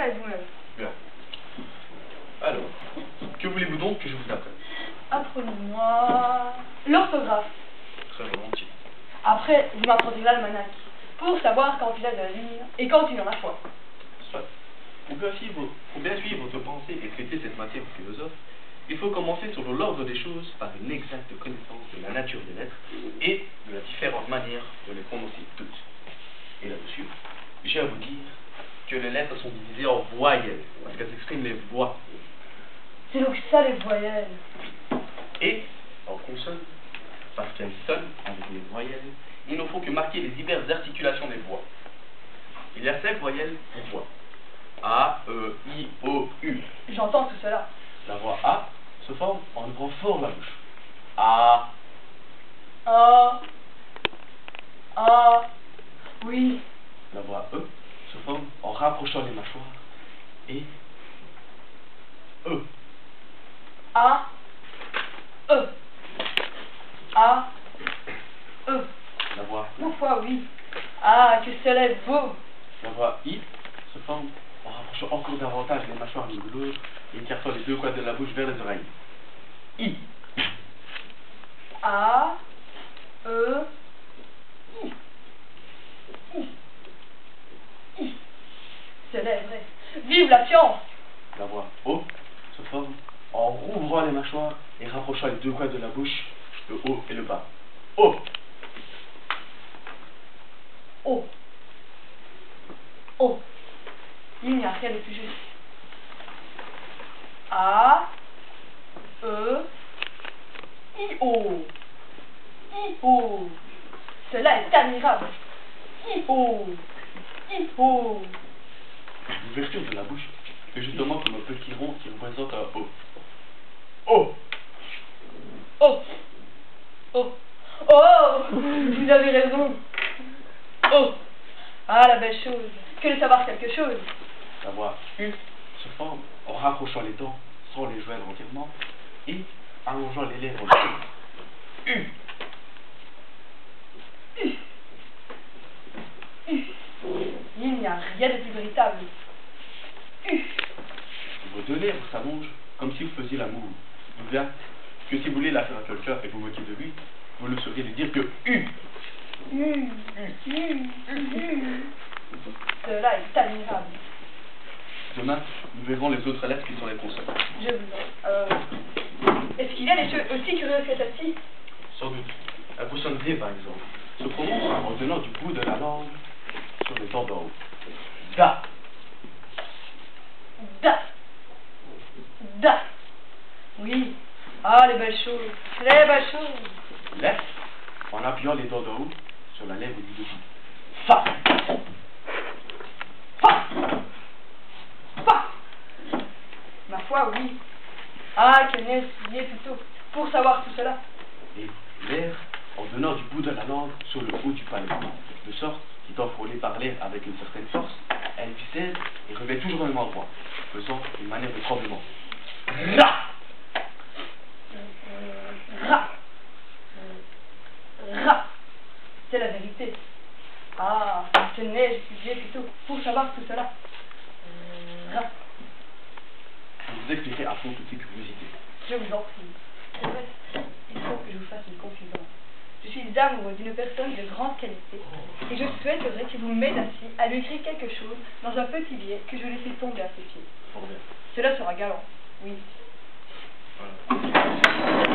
bien avec vous-même. Bien. Alors, que voulez-vous donc que je vous apprenne? Apprenez-moi l'orthographe. Très volontiers. Après, vous m'apprendrez l'almanach, pour savoir quand il a de la lire et quand il en a choix. Soit. Pour bien suivre votre pensée et traiter cette matière aux philosophes, il faut commencer selon l'ordre des choses par une exacte connaissance de la nature des lettres et de la différente manière de les prononcer toutes. Et là-dessus, j'ai à vous dire que les lettres sont divisées en voyelles, parce qu'elles expriment les voix, C'est donc ça les voyelles. et en consonnes, parce qu'elles sonnent avec les voyelles. Il ne faut que marquer les diverses articulations des voix. Il y a 5 voyelles pour voix. A, E, I, O, U. J'entends tout cela. La voix A se forme en ouvrant fort la bouche. A. Ah. Ah. Oui. La voix E se forme en rapprochant les mâchoires. Et E. A. E. A. E. La voix Ma foi, oui. Ah, que cela est beau. La voix I se forme en rapprochant encore davantage les mâchoires l'une de l'autre et écartant les deux coins de la bouche vers les oreilles. I. A. E. I. I. I. Cela est vrai. Vive la science! La voix O se forme en rouvrant les mâchoires et rapprochant les deux coins de la bouche, le haut et le bas. O. O. O. Il n'y a rien de plus juste. A. E. I-O. I-O. Cela est admirable. I-O. I-O. L'ouverture de la bouche fait justement comme un petit rond qui représente un O. O. Oh. Oh. Oh. Vous avez raison. Oh. Ah, la belle chose. Que de savoir quelque chose. La voix U se forme en rapprochant les dents sans les joindre entièrement et allongeant les lèvres. U. U. U. Il n'y a rien de plus véritable. U. Vos deux lèvres s'allongent comme si vous faisiez l'amour. D'où vient que si vous voulez la faire à quelqu'un et vous moquer de lui, vous ne sauriez lui dire que U. Cela est admirable. Demain, nous verrons les autres lettres qui sont les consonnes. Je vous en. Est-ce qu'il y a des choses aussi curieuses que celle-ci? Sans doute. La consonne D, par exemple, se prononce en tenant du bout de la langue sur les dents d'en haut. Da. Da. Da. Oui. Ah, les belles choses. Les belles choses. Lèvres, en appuyant les dents d'en haut sur la lèvre du dessus. Fa. Fa. Fa. Ma foi, oui. Ah, qu'elle n'est étudiée plutôt pour savoir tout cela. Et l'air en donnant du bout de la langue sur le haut du palais, de sorte qu'étant frôlée par l'air avec une certaine force, elle vicède et revient toujours au même endroit, faisant une manière de tremblement. Ra. Ra. Ra. C'est la vérité. Ah, qu'elle n'est étudiée plutôt pour savoir tout cela. Ra. Je vous expliquerai à fond toutes ces curiosités. Je vous en prie. Au reste, il faut que je vous fasse une confidence. Je suis amoureux d'une personne de grande qualité et je souhaiterais que vous m'aidassiez à lui écrire quelque chose dans un petit billet que je laisserai tomber à ses pieds. Fort bien. Cela sera galant, oui. Voilà.